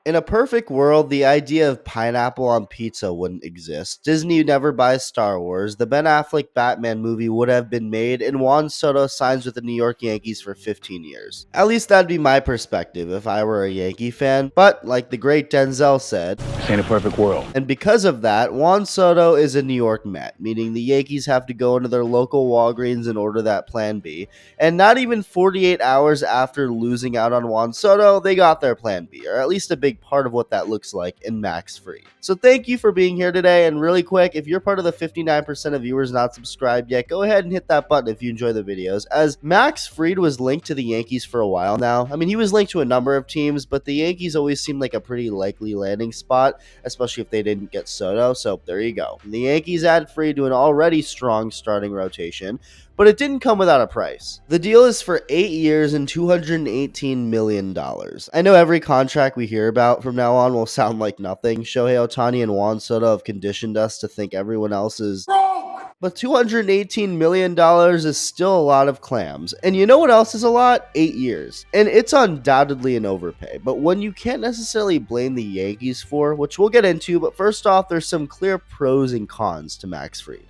In a perfect world, the idea of pineapple on pizza wouldn't exist. Disney never buys Star Wars, the Ben Affleck Batman movie would have been made, and Juan Soto signs with the New York Yankees for 15 years. At least that'd be my perspective if I were a Yankee fan, but like the great Denzel said, "This ain't a perfect world." And because of that, Juan Soto is a New York Met, meaning the Yankees have to go into their local Walgreens and order that Plan B. And not even 48 hours after losing out on Juan Soto, they got their Plan B, or at least a big part of what that looks like in Max Fried. So thank you for being here today, and really quick, if you're part of the 59% of viewers not subscribed yet, go ahead and hit that button if you enjoy the videos, as Max Fried was linked to the Yankees for a while now. I mean, he was linked to a number of teams, but the Yankees always seemed like a pretty likely landing spot, especially if they didn't get Soto, so there you go. The Yankees add Fried to an already strong starting rotation, but it didn't come without a price. The deal is for 8 years and $218 million. I know every contract we hear about from now on will sound like nothing. Shohei Ohtani and Juan Soto have conditioned us to think everyone else is broke. But $218 million is still a lot of clams. And you know what else is a lot? 8 years. And it's undoubtedly an overpay, but one you can't necessarily blame the Yankees for, which we'll get into. But first off, there's some clear pros and cons to Max Fried.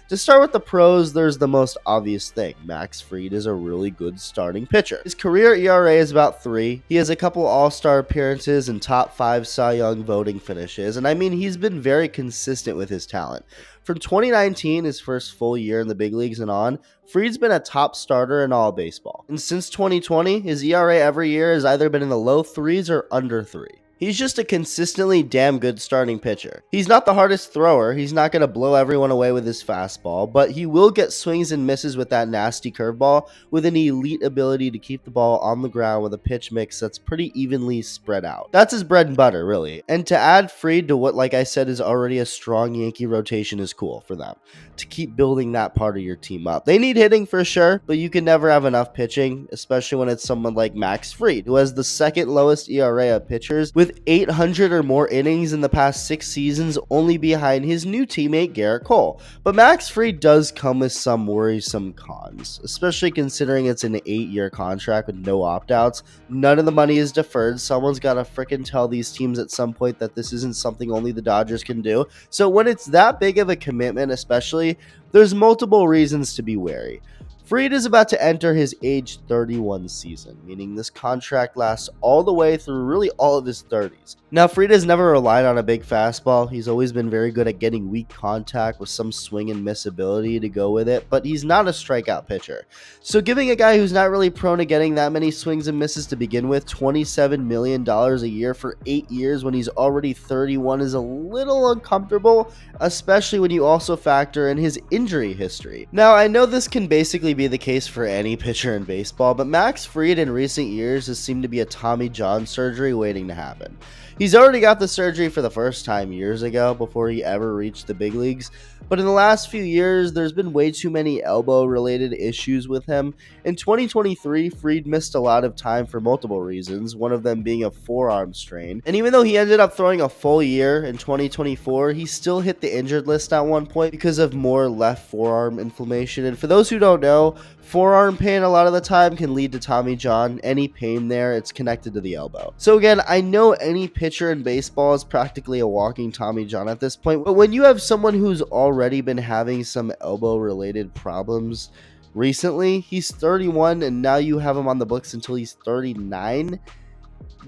To start with the pros, there's the most obvious thing. Max Fried is a really good starting pitcher. His career ERA is about 3. He has a couple all-star appearances and top 5 Cy Young voting finishes, and I mean, he's been very consistent with his talent. From 2019, his first full year in the big leagues and on, Fried's been a top starter in all of baseball. And since 2020, his ERA every year has either been in the low 3s or under 3. He's just a consistently damn good starting pitcher. He's not the hardest thrower, he's not going to blow everyone away with his fastball, but he will get swings and misses with that nasty curveball with an elite ability to keep the ball on the ground with a pitch mix that's pretty evenly spread out. That's his bread and butter, really. And to add Fried to what, like I said, is already a strong Yankee rotation is cool for them, to keep building that part of your team up. They need hitting for sure, but you can never have enough pitching, especially when it's someone like Max Fried, who has the second lowest ERA of pitchers with 800 or more innings in the past 6 seasons, only behind his new teammate Garrett Cole. But Max Fried does come with some worrisome cons, especially considering it's an 8-year contract with no opt-outs. None of the money is deferred. Someone's got to frickin' tell these teams at some point that this isn't something only the Dodgers can do. So when it's that big of a commitment, especially, there's multiple reasons to be wary. Fried is about to enter his age 31 season, meaning this contract lasts all the way through really all of his 30s. Now, Fried has never relied on a big fastball. He's always been very good at getting weak contact with some swing and miss ability to go with it, but he's not a strikeout pitcher. So giving a guy who's not really prone to getting that many swings and misses to begin with $27 million a year for 8 years when he's already 31 is a little uncomfortable, especially when you also factor in his injury history. Now, I know this can basically be the case for any pitcher in baseball, but Max Fried in recent years has seemed to be a Tommy John surgery waiting to happen. He's already got the surgery for the first time years ago before he ever reached the big leagues, but in the last few years, there's been way too many elbow-related issues with him. In 2023, Fried missed a lot of time for multiple reasons, one of them being a forearm strain, and even though he ended up throwing a full year in 2024, he still hit the injured list at one point because of more left forearm inflammation. And for those who don't know, forearm pain a lot of the time can lead to Tommy John. Any pain there, it's connected to the elbow. So again, I know any pitcher in baseball is practically a walking Tommy John at this point, but when you have someone who's already been having some elbow related problems recently, he's 31 and now you have him on the books until he's 39,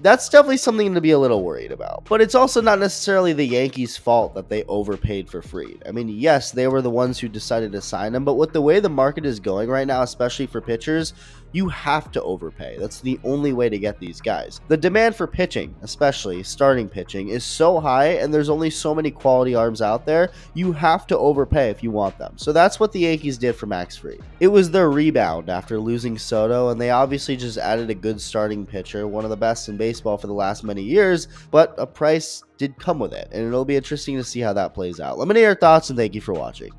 that's definitely something to be a little worried about. But it's also not necessarily the Yankees' fault that they overpaid for Fried. I mean, yes, they were the ones who decided to sign him, but with the way the market is going right now, especially for pitchers, you have to overpay. That's the only way to get these guys. The demand for pitching, especially starting pitching, is so high, and there's only so many quality arms out there, you have to overpay if you want them. So that's what the Yankees did for Max Fried. It was their rebound after losing Soto, and they obviously just added a good starting pitcher, one of the best in baseball for the last many years, but a price did come with it, and it'll be interesting to see how that plays out. Let me know your thoughts, and thank you for watching.